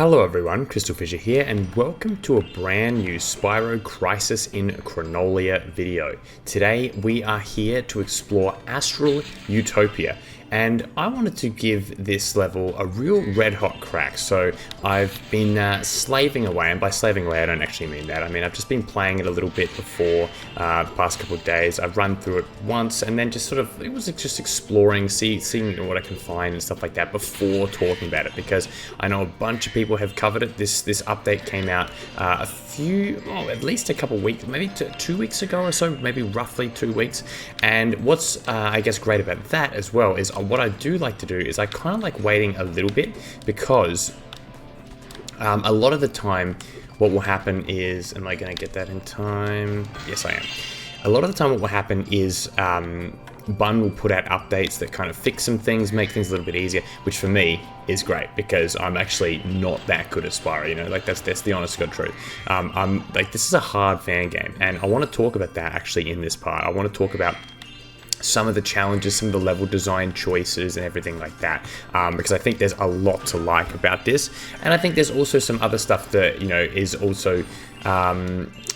Hello everyone, CrystalFissure here, and welcome to a brand new Spyro Crisis in Chronolia video. Today we are here to explore Astral Utopia, and I wanted to give this level a real red hot crack. So I've been slaving away, and by slaving away I don't actually mean that. I mean I've just been playing it a little bit before the past couple of days. I've run through it once and then just sort of, it was just exploring, seeing what I can find and stuff like that before talking about it, because I know a bunch of people have covered it. This update came out at least a couple weeks, maybe 2 weeks ago or so, maybe roughly 2 weeks. And what's I guess great about that as well is what I do like to do is I kind of like waiting a little bit, because a lot of the time what will happen is, am I going to get that in time? Yes, I am. A lot of the time what will happen is Bun will put out updates that kind of fix some things, make things a little bit easier, which for me is great because I'm actually not that good at Spyro, you know, like that's the honest to God truth. I'm like, this is a hard fan game, and I want to talk about that actually in this part. I want to talk about some of the challenges, some of the level design choices and everything like that, because I think there's a lot to like about this, and I think there's also some other stuff that, you know, is also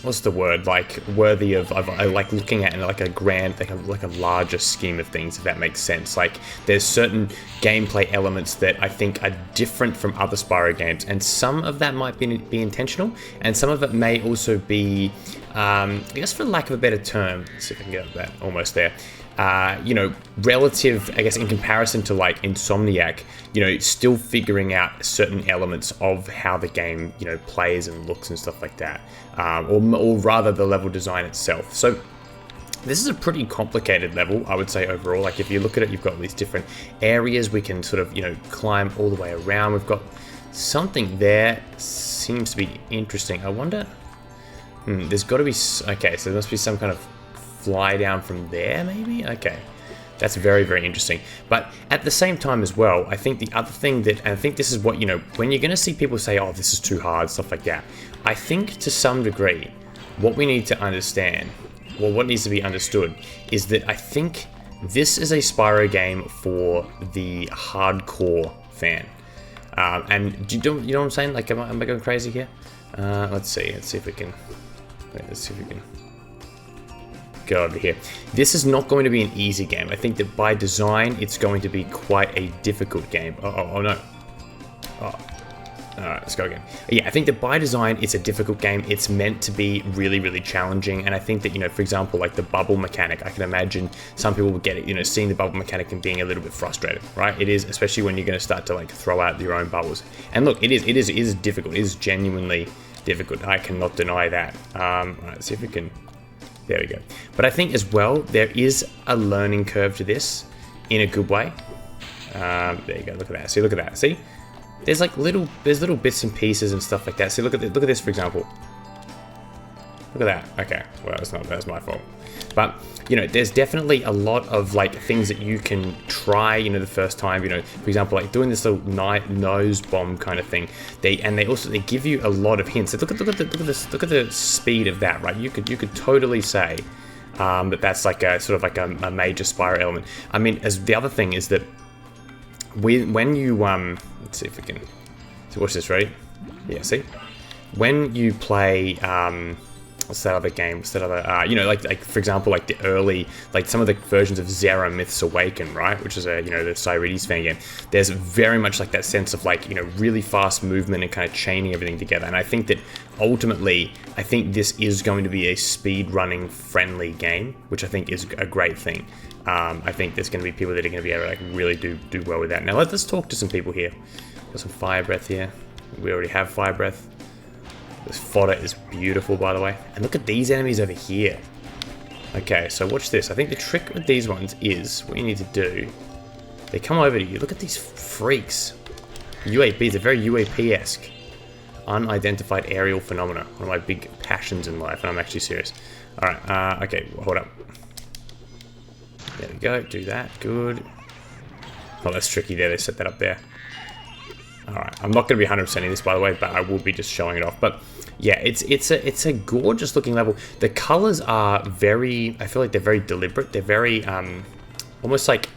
what's the word, like worthy of like looking at in like a grand, like a larger scheme of things, if that makes sense. Like there's certain gameplay elements that I think are different from other Spyro games, and some of that might be intentional, and some of it may also be, I guess for lack of a better term, let's see if I can get that almost there, you know, relative, I guess, in comparison to like Insomniac, you know, still figuring out certain elements of how the game, you know, plays and looks and stuff like that, or rather the level design itself. So this is a pretty complicated level, I would say, overall. Like if you look at it, you've got these different areas we can sort of, you know, climb all the way around. We've got something there, seems to be interesting. I wonder, there's got to be, okay, so there must be some kind of fly down from there, maybe? Okay, that's very, very interesting. But at the same time as well, I think the other thing that, and I think this is what, you know, when you're going to see people say, oh, this is too hard, stuff like that, I think to some degree, what we need to understand, well, what needs to be understood, is that I think this is a Spyro game for the hardcore fan. And do you know what I'm saying? Like, am I going crazy here? Let's see if we can, go over here. This is not going to be an easy game. I think that by design, it's going to be quite a difficult game. Oh no. Oh. Alright, let's go again. Yeah, I think that by design, it's a difficult game. It's meant to be really, really challenging. And I think that, you know, for example, like the bubble mechanic, I can imagine some people would get it, you know, seeing the bubble mechanic and being a little bit frustrated, right? It is, especially when you're going to start to like throw out your own bubbles. And look, it is difficult. It is genuinely difficult. I cannot deny that. Alright, let's see if we can. There we go. But I think as well, there is a learning curve to this in a good way. There you go. Look at that. See, look at that. See, there's like little bits and pieces and stuff like that. See, look at this, for example. Look at that. Okay. Well, that's my fault. But, you know, there's definitely a lot of like things that you can try, you know, the first time, you know, for example, like doing this little nose bomb kind of thing. They give you a lot of hints. Look at the speed of that, right? You could totally say that's like a sort of like a major Spyro element. I mean, as the other thing is that when you let's see if we can, so watch this, ready? Yeah, see, when you play what's that other game? What's that other, you know, like for example, like the early, like some of the versions of Zero Myths Awaken, right? Which is you know, the Cyrides fan game. There's very much like that sense of like, you know, really fast movement and kind of chaining everything together. And I think that ultimately, I think this is going to be a speed running friendly game, which I think is a great thing. I think there's going to be people that are going to be able to like really do well with that. Now let's talk to some people here. Got some fire breath here. We already have fire breath. This fodder is beautiful, by the way. And look at these enemies over here. Okay, so watch this. I think the trick with these ones is, what you need to do, they come over to you. Look at these freaks. UAPs, they're very UAP-esque. Unidentified aerial phenomena. One of my big passions in life, and I'm actually serious. Alright, okay, hold up. There we go, do that, good. Oh, that's tricky there, they set that up there. Alright, I'm not going to be 100%ing this, by the way, but I will be just showing it off. But yeah, it's a gorgeous looking level. The colors are very, I feel like they're very deliberate. They're very, almost like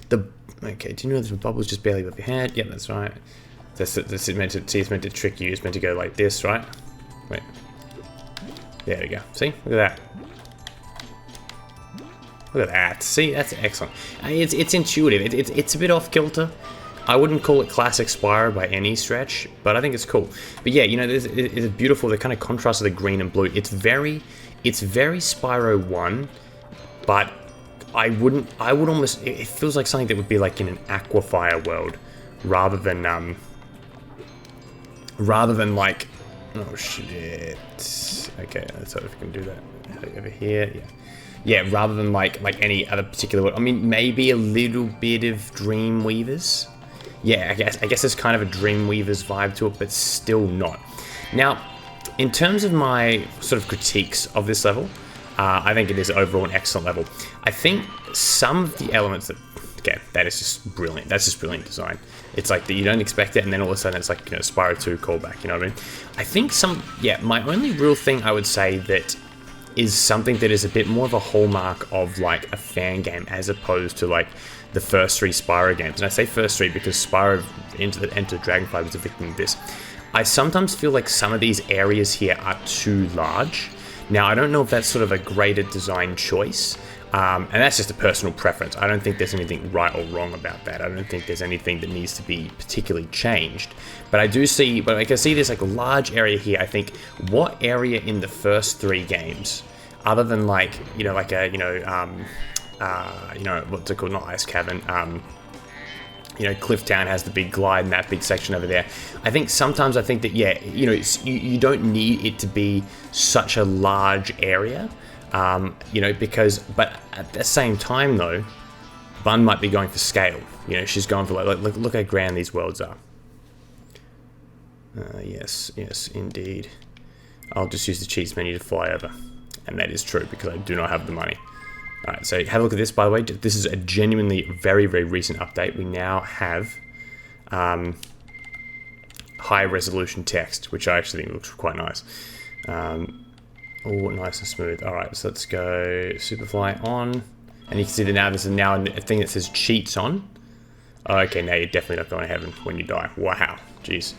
the, okay, do you know there's bubbles just barely above your head? Yeah, that's right. This is meant to, see, it's meant to trick you. It's meant to go like this, right? Wait. There we go. See? Look at that. Look at that. See? That's excellent. It's intuitive. It's a bit off kilter. I wouldn't call it classic Spyro by any stretch, but I think it's cool. But yeah, you know, it's beautiful. The kind of contrast of the green and blue. It's very Spyro 1, but I would almost, it feels like something that would be like in an Aquafire world, rather than like, oh shit. Okay, let's see if we can do that over here. Yeah, rather than like any other particular world. I mean, maybe a little bit of Dreamweavers. Yeah, I guess there's kind of a Dreamweavers vibe to it, but still not. Now, in terms of my sort of critiques of this level, I think it is overall an excellent level. I think some of the elements that, okay, that is just brilliant. That's just brilliant design. It's like that you don't expect it, and then all of a sudden it's like, you know, Spyro 2 callback, you know what I mean? I think my only real thing I would say that is something that is a bit more of a hallmark of like a Fangame as opposed to like the first 3 Spyro games. And I say first 3 because Spyro Enter Dragonfly was a victim of this. I sometimes feel like some of these areas here are too large. Now, I don't know if that's sort of a greater design choice, and that's just a personal preference. I don't think there's anything right or wrong about that. I don't think there's anything that needs to be particularly changed. But I can see this like a large area here. I think, what area in the first 3 games, other than like, you know, like a, you know, what's it called? Not Ice Cavern. You know, Clifftown has the big glide and that big section over there. I think sometimes that, yeah, you know, you don't need it to be such a large area, you know, but at the same time though, Bun might be going for scale. You know, she's going for like look how grand these worlds are. Yes, indeed. I'll just use the cheats menu to fly over. And that is true because I do not have the money. Alright, so have a look at this, by the way. This is a genuinely very, very recent update. We now have high resolution text, which I actually think looks quite nice. Oh, nice and smooth. Alright, so let's go Superfly on. And you can see that now there's a thing that says cheats on. Okay, now you're definitely not going to heaven when you die. Wow, jeez.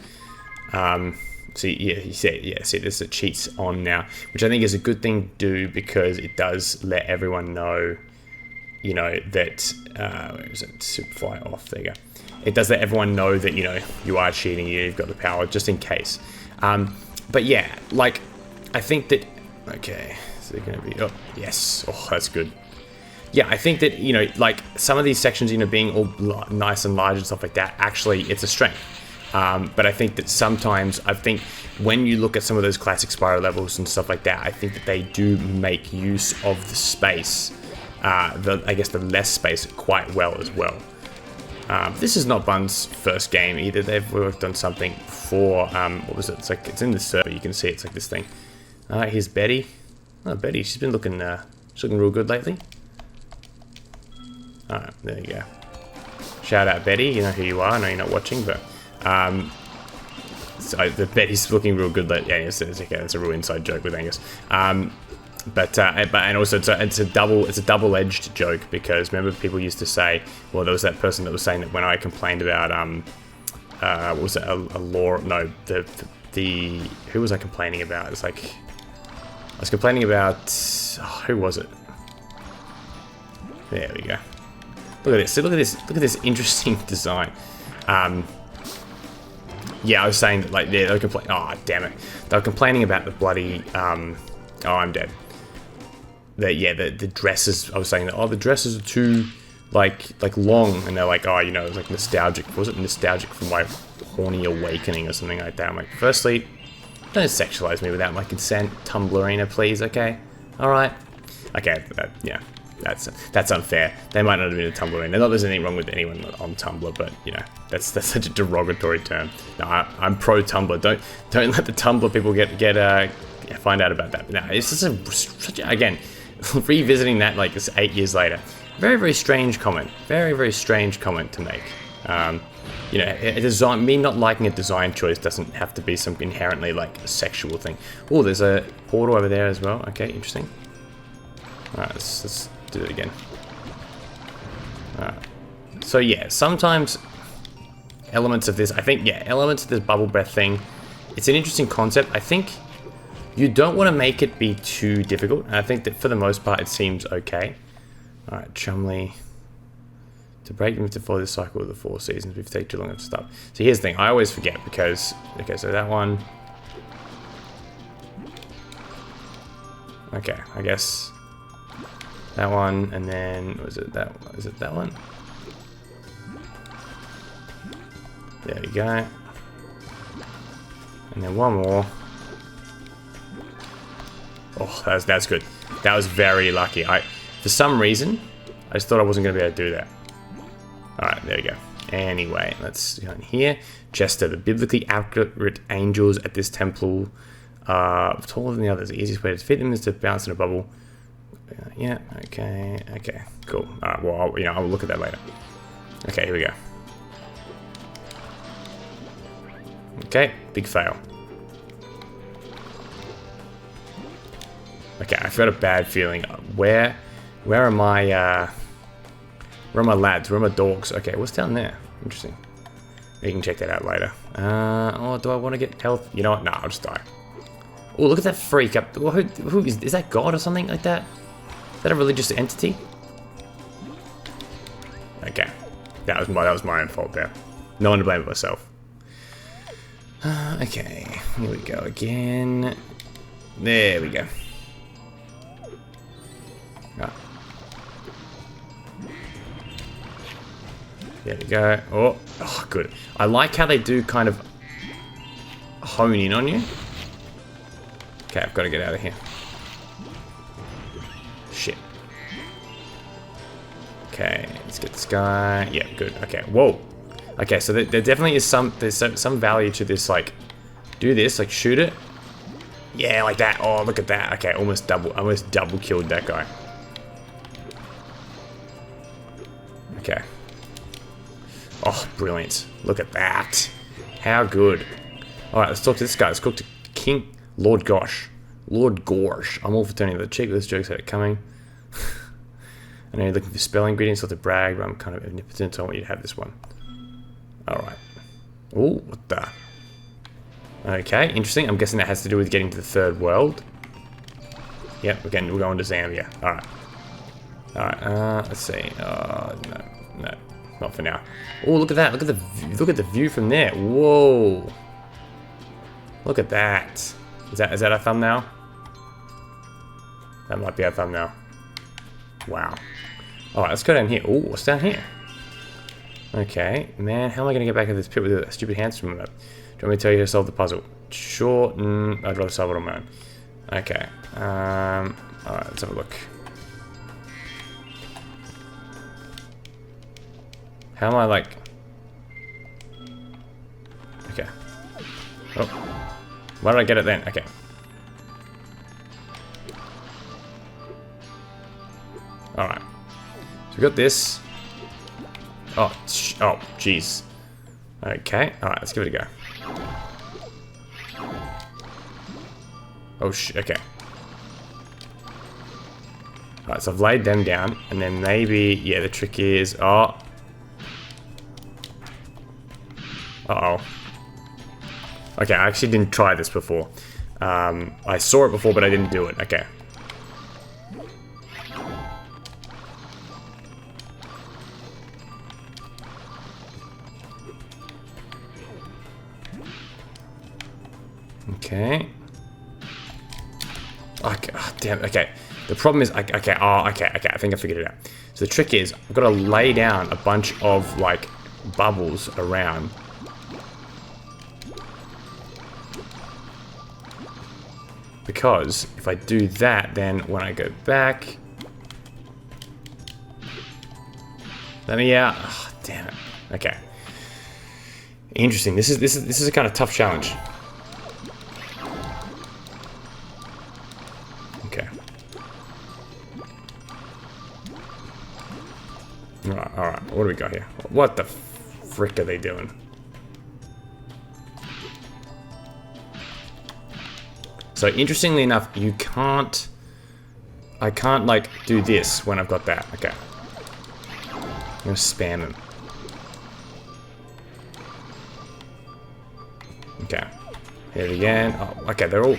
See, there's a cheats on now, which I think is a good thing to do because it does let everyone know, you know, that, where is it? Superfly off, there you go. It does let everyone know that, you know, you are cheating, you've got the power, just in case. But yeah, like, I think that, okay, so they're going to be, oh, yes, oh, that's good. Yeah, I think that, you know, like, some of these sections, you know, being all nice and large and stuff like that, actually, it's a strength. But I think that sometimes, when you look at some of those classic Spyro levels and stuff like that, I think that they do make use of the space, I guess the less space, quite well as well. This is not Bun's first game either. They've worked on something before. What was it? It's like, it's in the server. You can see it's like this thing. Here's Betty. Oh, Betty, she's been looking real good lately. Alright, there you go. Shout out Betty. You know who you are. I know you're not watching, but. So the Betty's looking real good. Yeah, it's okay. It's a real inside joke with Angus. But also it's a double-edged joke because remember people used to say, well, there was that person that was saying that when I complained about what was it, a law? No, the who was I complaining about? It's like I was complaining about who was it? There we go. Look at this. So look at this interesting design. Yeah, I was saying that, like, yeah, they were complaining. Oh, damn it! They were complaining about the bloody. Oh, I'm dead. The dresses. I was saying that. Oh, the dresses are too, like long, and they're like, oh, you know, it was like nostalgic. Was it nostalgic from my horny awakening or something like that? I'm like, firstly, don't sexualize me without my consent, Tumblrina, please. Okay, all right. Okay, yeah. That's unfair. They might not have been a Tumblr. Not there's anything wrong with anyone on Tumblr, but you know that's such a derogatory term. No, I'm pro Tumblr. Don't let the Tumblr people find out about that. But no, it's just again revisiting that like it's 8 years later. Very, very strange comment. Very, very strange comment to make. You know, me not liking a design choice doesn't have to be some inherently like sexual thing. Oh, there's a portal over there as well. Okay, interesting. All right, let's do it again. So yeah, sometimes elements of this. I think, yeah, elements of this bubble breath thing. It's an interesting concept. I think you don't want to make it be too difficult. And I think that for the most part, it seems okay. All right, Chumley. To break them to follow the cycle of the 4 seasons, we've taken too long to stop. So here's the thing. I always forget because... Okay, so that one... Okay, I guess... That one, and then... Was it that one? Is it that one? There you go. And then one more. Oh, that's good. That was very lucky. For some reason, I just thought I wasn't going to be able to do that. Alright, there we go. Anyway, let's go in here. Chester, the biblically accurate angels at this temple are taller than the others. The easiest way to defeat them is to bounce in a bubble. Yeah, okay, cool. Alright, well, I'll look at that later. Okay, here we go. Okay, big fail. Okay, I've got a bad feeling. Where are my, where are my lads? Where are my dogs? Okay, what's down there? Interesting. You can check that out later. Oh, do I want to get health? You know what? Nah, I'll just die. Oh, look at that freak up. Who is that God or something like that? Is that a religious entity? Okay. That was my own fault there. No one to blame but myself. Okay, here we go again. There we go. Right. There we go. Oh, good. I like how they do kind of hone in on you. Okay, I've got to get out of here. Shit. Okay, let's get this guy. Yeah, good. Okay, whoa. Okay, so there definitely is some value to this, like, do this, like, shoot it. Yeah, like that. Oh, look at that. Okay, almost double killed that guy. Okay. Oh, brilliant. Look at that. How good. Alright, let's talk to this guy. Let's talk to King Lord Gosh. Lord Gorsh. I'm all for turning the cheek. This joke's had it coming. I know you're looking for spell ingredients, not to brag, but I'm kind of omnipotent, so I want you to have this one. Alright. Oh, what the? Okay, interesting. I'm guessing that has to do with getting to the third world. Yep, we're going to Zambia. Alright. Alright, let's see. No, not for now. Oh, look at that. Look at the view from there. Whoa. Look at that. Is that a thumbnail? That might be a thumbnail. Wow. Alright, let's go down here. Oh, what's down here? Okay, man, how am I going to get back into this pit with a stupid hamster? Do you want me to tell you how to solve the puzzle? Sure, I'd rather solve it on my own. Okay, alright, let's have a look. How am I, like... Okay. Oh. Why did I get it then? Okay. Alright. So we got this. Oh, jeez. Okay, alright, let's give it a go. Oh, okay. Alright, so I've laid them down, and then maybe, yeah, the trick is, Uh-oh. Okay, I actually didn't try this before. I saw it before, but I didn't do it. Okay. Okay. Okay, oh, damn, okay. The problem is, okay, I think I figured it out. So the trick is, I've got to lay down a bunch of, like, bubbles around. Because if I do that, then when I go back... Let me out. Oh, damn it. Okay. Interesting. This is a kind of tough challenge. Okay. Alright. What do we got here? What the frick are they doing? So interestingly enough, I can't like do this when I've got that. Okay. I'm gonna spam them. Okay. Hit it again. Oh, okay, they're all...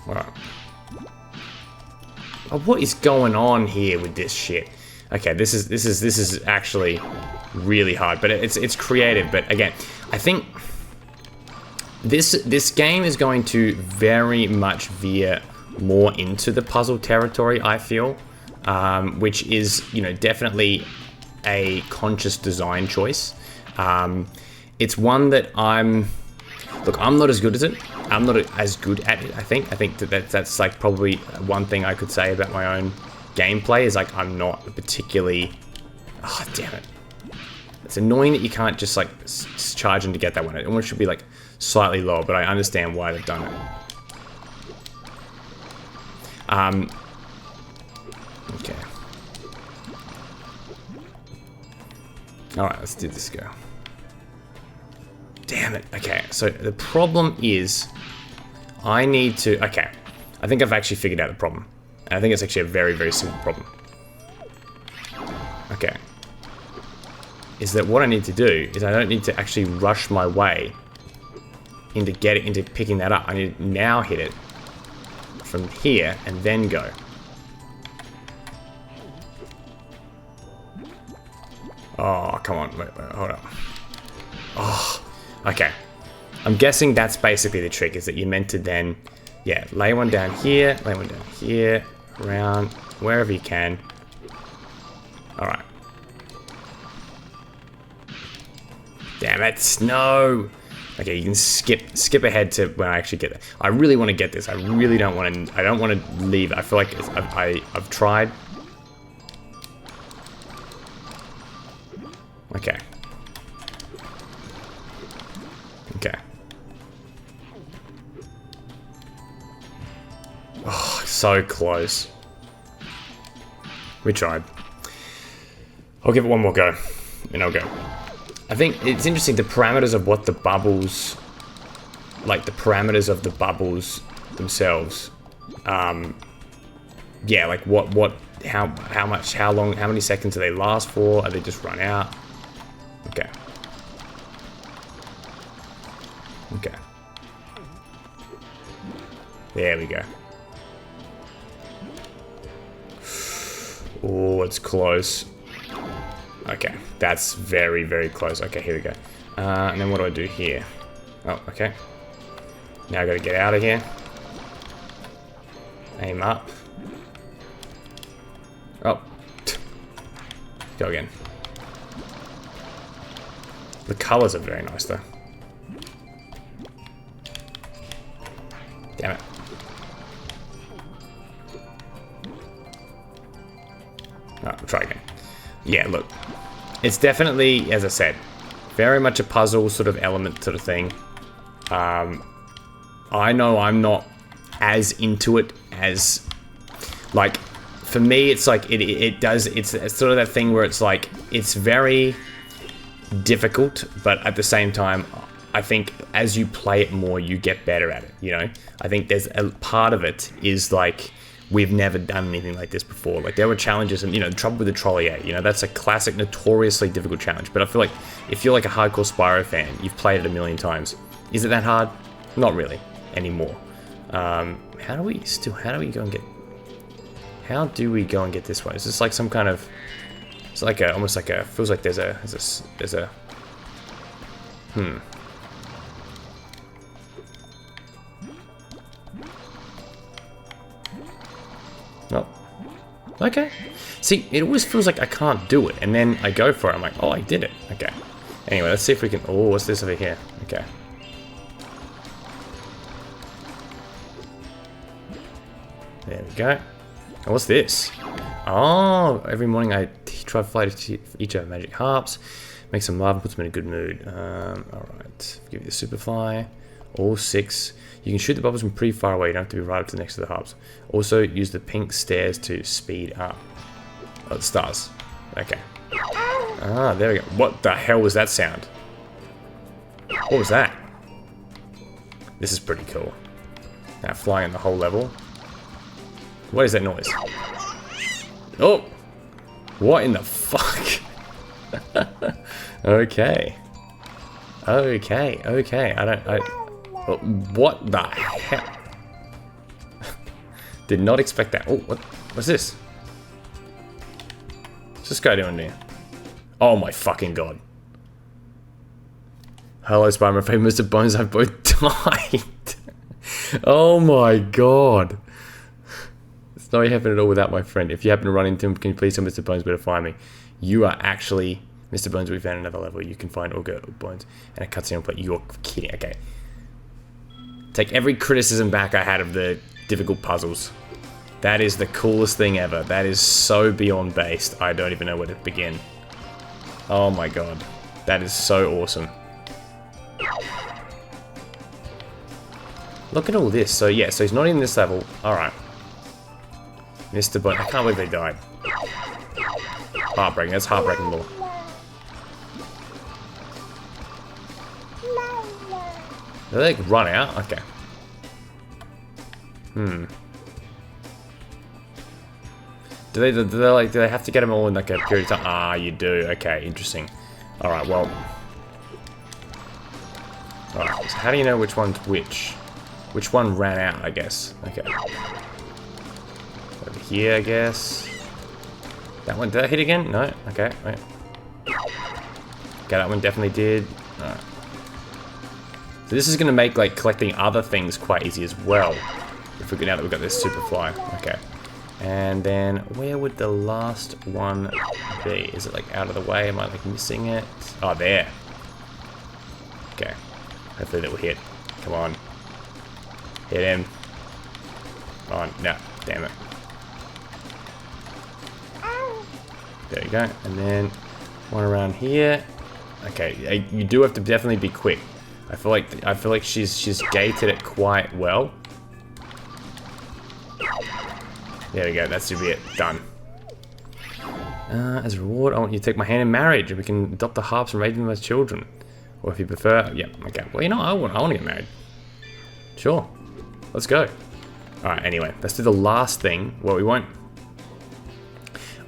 Alright. Oh, what is going on here with this shit? Okay, this is actually really hard, but it's creative. But again, I think this game is going to very much veer more into the puzzle territory, I feel, which is, you know, definitely a conscious design choice. It's one that I'm not as good as it. I'm not as good at it, I think. I think that's like probably one thing I could say about my own gameplay is like I'm not particularly... Oh, damn it. It's annoying that you can't just like charge in to get that one. It almost should be like slightly lower, but I understand why they've done it. Okay. Alright, let's do this go. Damn it. Okay, so the problem is I need to... Okay, I think I've actually figured out the problem. And I think it's actually a very, very simple problem. Okay. Is that what I need to do is I don't need to actually rush my way into picking that up. I need to now hit it from here and then go. Oh, come on. Wait, hold up. Oh, okay. I'm guessing that's basically the trick, is that you're meant to then, yeah, lay one down here, around, wherever you can. Alright. Damn it, no! Okay, you can skip ahead to when I actually get there. I really want to get this. I really don't want to, I don't want to leave. I feel like I've tried. Okay. Okay. Oh, so close. We tried. I'll give it one more go, and I'll go. I think it's interesting, the parameters of what the bubbles, like the parameters of the bubbles themselves. Yeah, like how much, how long, how many seconds do they last for? Are they just run out? Okay. Okay. There we go. Oh, it's close. Okay, that's very, very close. Okay, here we go. And then what do I do here? Oh, okay. Now I gotta get out of here. Aim up. Oh. Go again. The colors are very nice, though. Damn it. Oh, I'll try again. Yeah, look. It's definitely, as I said, very much a puzzle sort of element sort of thing. I know I'm not as into it as, like, for me, it's like, it's sort of that thing where it's like, it's very difficult, but at the same time, I think as you play it more, you get better at it, you know? I think there's a part of it is like, we've never done anything like this before. Like, there were challenges, and, you know, the trouble with the Chronolia, you know, that's a classic, notoriously difficult challenge. But I feel like if you're like a hardcore Spyro fan, you've played it a million times. Is it that hard? Not really, anymore. How do we go and get... How do we go and get this one? Is this like some kind of... It's like a, almost like a... Feels like there's a... Oh. Okay. See, it always feels like I can't do it, and then I go for it. I'm like, oh, I did it. Okay. Anyway, let's see if we can... Oh, what's this over here? Okay. There we go. And what's this? Oh, every morning I try to fly to each of our magic harps, make some love, and puts them in a good mood. Alright. Give you the super fly. All 6. You can shoot the bubbles from pretty far away. You don't have to be right up to next to the harps. Also, use the pink stairs to speed up. Oh, the stars. Okay. Ah, there we go. What the hell was that sound? What was that? This is pretty cool. Now flying the whole level. What is that noise? Oh! What in the fuck? Okay. Okay. What the hell? Did not expect that. Oh, what's this? What's this guy doing there? Oh my fucking god. Hello, Spyro, my friend, Mr. Bones, I've both died. Oh my god. It's not happening at all without my friend. If you happen to run into him, can you please tell Mr. Bones where to find me? You are actually Mr. Bones. We found another level. You can find all good Bones and a cutscene on play. You're kidding. Okay. Take every criticism back I had of the difficult puzzles. That is the coolest thing ever. That is so beyond based. I don't even know where to begin. Oh my god. That is so awesome. Look at all this. So yeah, so he's not in this level. Alright. Mr. Bones. I can't believe they died. Heartbreaking. That's heartbreaking more. Did they like run out? Okay. Do they have to get them all in like a period of time? Ah, you do. Okay, interesting. Alright, well. Alright, so how do you know which one's which? Which one ran out, I guess? Okay. Over here, I guess. That one, did I hit again? No? Okay, wait. Okay, that one definitely did. Alright. So this is going to make like collecting other things quite easy as well. If we go now that we've got this super fly. Okay. And then where would the last one be? Is it like out of the way? Am I like missing it? Oh, there. Okay. Hopefully that will hit. Come on. Hit him. Oh, no. Damn it. There you go. And then one around here. Okay, you do have to definitely be quick. I feel like she's gated it quite well. There we go, that should be it. Done. As a reward, I want you to take my hand in marriage, and we can adopt the harps and raise them as children. Or if you prefer, yeah, okay. Well, you know, I want to get married. Sure, let's go. All right. Anyway, let's do the last thing. Well, we won't.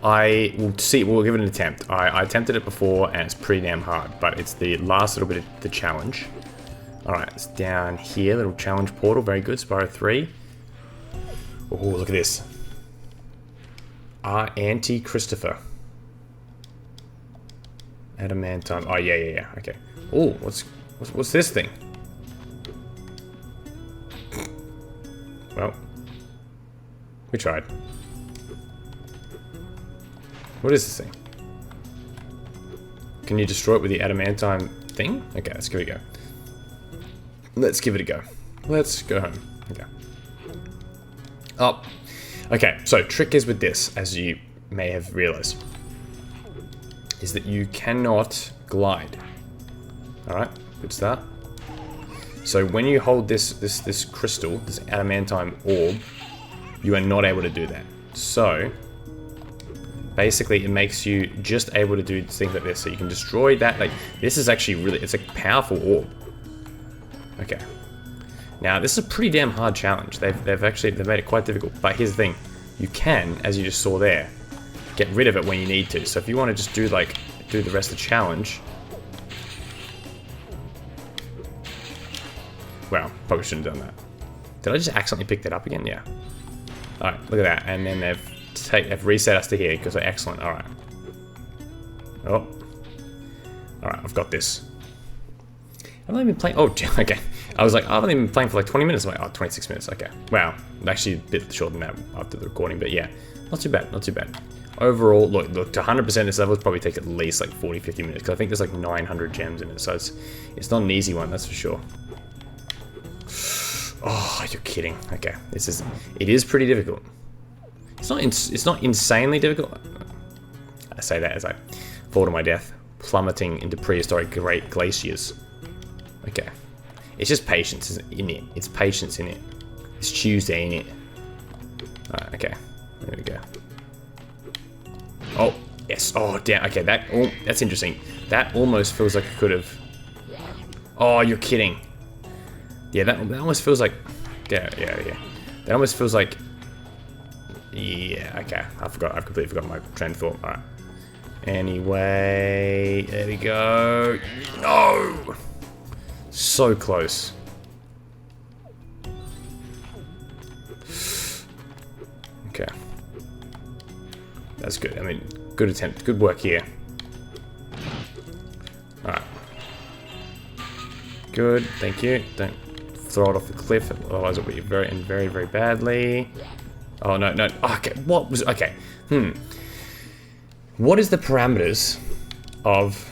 I will see. We'll give it an attempt. I attempted it before, and it's pretty damn hard. But it's the last little bit of the challenge. All right, it's down here. Little challenge portal. Very good. Spyro 3. Oh, look at this. Anti-CrystalFissure. Adamantine. Oh, yeah. Okay. Oh, what's this thing? Well, we tried. What is this thing? Can you destroy it with the adamantine thing? Okay, let's give it a go. Let's give it a go. Let's go home. Okay. Oh. Okay, so trick is with this, as you may have realized, is that you cannot glide. Alright, good start. So when you hold this crystal, this adamantine orb, you are not able to do that. So basically it makes you just able to do things like this. So you can destroy that. Like, this is actually really, it's a powerful orb. Okay. Now this is a pretty damn hard challenge. They've made it quite difficult. But here's the thing, you can, as you just saw there, get rid of it when you need to. So if you want to just do the rest of the challenge. Well, probably shouldn't have done that. Did I just accidentally pick that up again? Yeah. Alright, look at that. And then they've reset us to here because they're excellent. Alright. Oh. Alright, I've got this. I've only been playing. Oh, okay. I was like, I've only been playing for like 20 minutes. I'm like, oh, 26 minutes. Okay. Wow. Actually, a bit shorter than that after the recording, but yeah. Not too bad. Not too bad. Overall, look, to 100% this level, it's probably take at least like 40, 50 minutes because I think there's like 900 gems in it. So it's not an easy one, that's for sure. Oh, you're kidding. Okay. It is pretty difficult. It's not insanely difficult. I say that as I fall to my death, plummeting into prehistoric great glaciers. Okay. It's just patience in it. It's patience in it. It's Tuesday in it. Alright, okay. There we go. Oh, yes. Oh, damn. Okay, that's interesting. That almost feels like it could have... Oh, you're kidding. Yeah, that almost feels like... Yeah. That almost feels like... Yeah, okay. I've completely forgotten my train of thought. Alright. Anyway, there we go. No! So close. Okay. That's good. I mean, good attempt. Good work here. Alright. Good. Thank you. Don't throw it off the cliff, otherwise it'll be very, very badly. Oh, no, no. Okay, what was... Okay. What is the parameters of...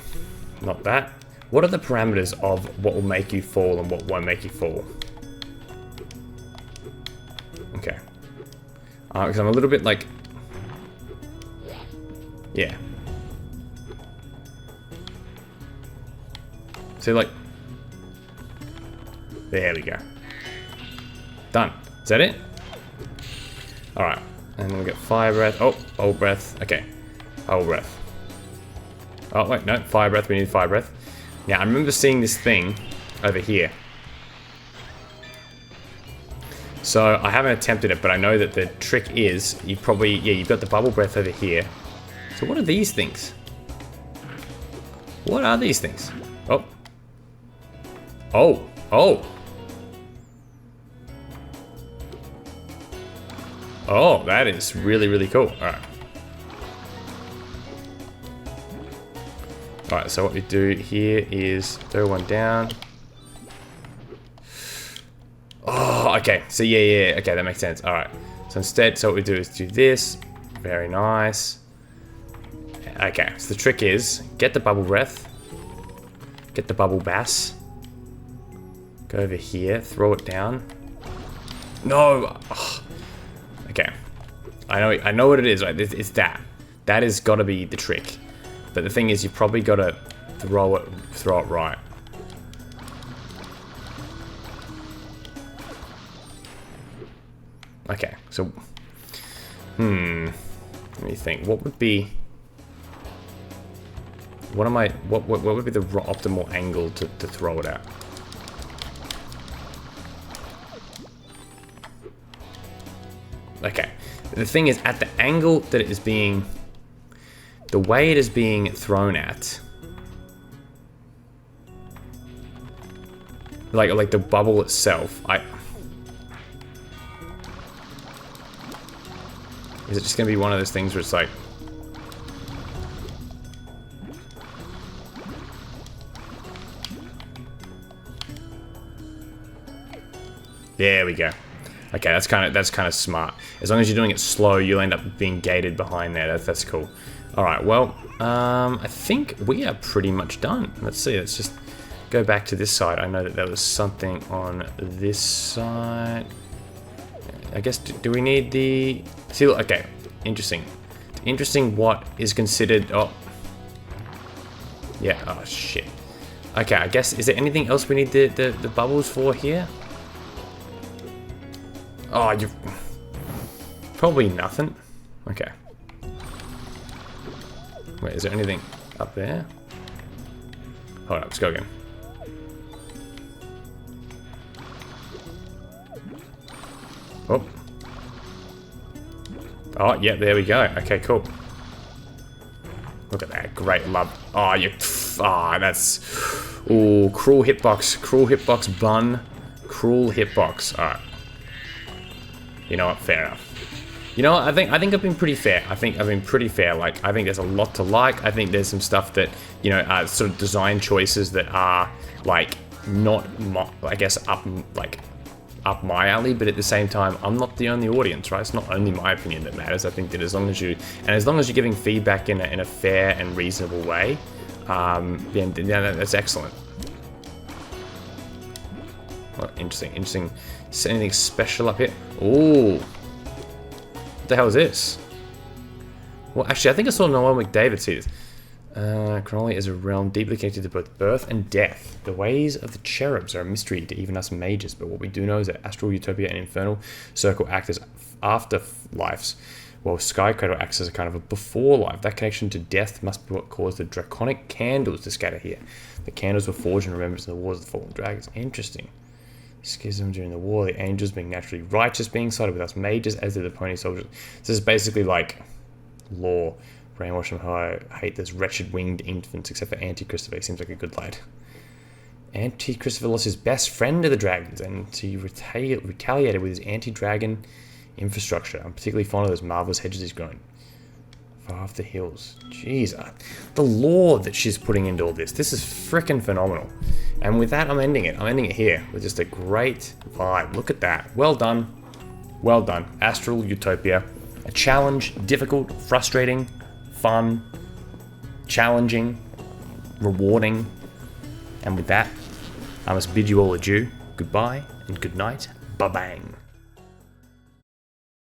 Not that. What are the parameters of what will make you fall and what won't make you fall? Okay. Because I'm a little bit like... Yeah. So like... There we go. Done. Is that it? Alright. And then we get fire breath. Oh, old breath. Okay. Old breath. Oh, wait, no. Fire breath. We need fire breath. Now, I remember seeing this thing over here. So, I haven't attempted it, but I know that the trick is, you probably, yeah, you've got the bubble breath over here. So, what are these things? What are these things? Oh. Oh. Oh. Oh, that is really, really cool. Alright. Alright, so what we do here is throw one down. Oh, okay. So yeah. Okay, that makes sense. Alright. So instead, so what we do is do this. Very nice. Okay, so the trick is, get the bubble breath. Get the bubble bass. Go over here, throw it down. No! Oh. Okay. I know what it is, right? It's that. That has got to be the trick. But the thing is, you've probably got to throw it right. Okay, so... Let me think. What would be... What would be the optimal angle to throw it at? Okay. The thing is, at the angle that it is being... The way it is being thrown at, like the bubble itself, is it just gonna be one of those things where it's like, there we go. Okay, that's kind of smart. As long as you're doing it slow, you'll end up being gated behind there. That's cool. Alright, well, I think we are pretty much done. Let's see, let's just go back to this side. I know that there was something on this side. I guess, do we need the... See, look, okay, interesting. Interesting what is considered... Oh. Yeah, oh shit. Okay, I guess, is there anything else we need the bubbles for here? Oh, you... Probably nothing. Okay. Wait, is there anything up there? Hold up, let's go again. Oh. Oh, yeah, there we go. Okay, cool. Look at that. Great love. Oh, you... Ah, that's... Ooh, cruel hitbox. Cruel hitbox bun. Cruel hitbox. Alright. You know what? Fair enough. You know what? I think I've been pretty fair. I think I've been pretty fair. Like, I think there's a lot to like. I think there's some stuff that, you know, sort of design choices that are, like, not, I guess, up my alley, but at the same time, I'm not the only audience, right? It's not only my opinion that matters. I think that as long as you're giving feedback in a fair and reasonable way, then that's excellent. Well, interesting. Is there anything special up here? Ooh. What the hell is this? Well, actually, I think I saw Noel McDavid see this. Chronolia is a realm deeply connected to both birth and death. The ways of the cherubs are a mystery to even us mages, but what we do know is that Astral Utopia and Infernal Circle act as afterlives, while Sky Cradle acts as a kind of a before life. That connection to death must be what caused the draconic candles to scatter here. The candles were forged in remembrance of the wars of the fallen dragons. Interesting. Schism during the war, the angels being naturally righteous being sided with us mages, as did the pony soldiers. So this is basically like lore. Brainwash him how I hate this wretched winged infants, except for Anti-Christopher. He seems like a good lad. Anti-Christopher lost his best friend to the dragons, and he retaliated with his anti-dragon infrastructure. I'm particularly fond of those marvelous hedges he's grown. Far off the hills. Jeez, the lore that she's putting into all this. This is freaking phenomenal. And with that, I'm ending it. I'm ending it here with just a great vibe. Look at that. Well done. Well done. Astral Utopia. A challenge, difficult, frustrating, fun, challenging, rewarding. And with that, I must bid you all adieu. Goodbye and good night. Ba-bang.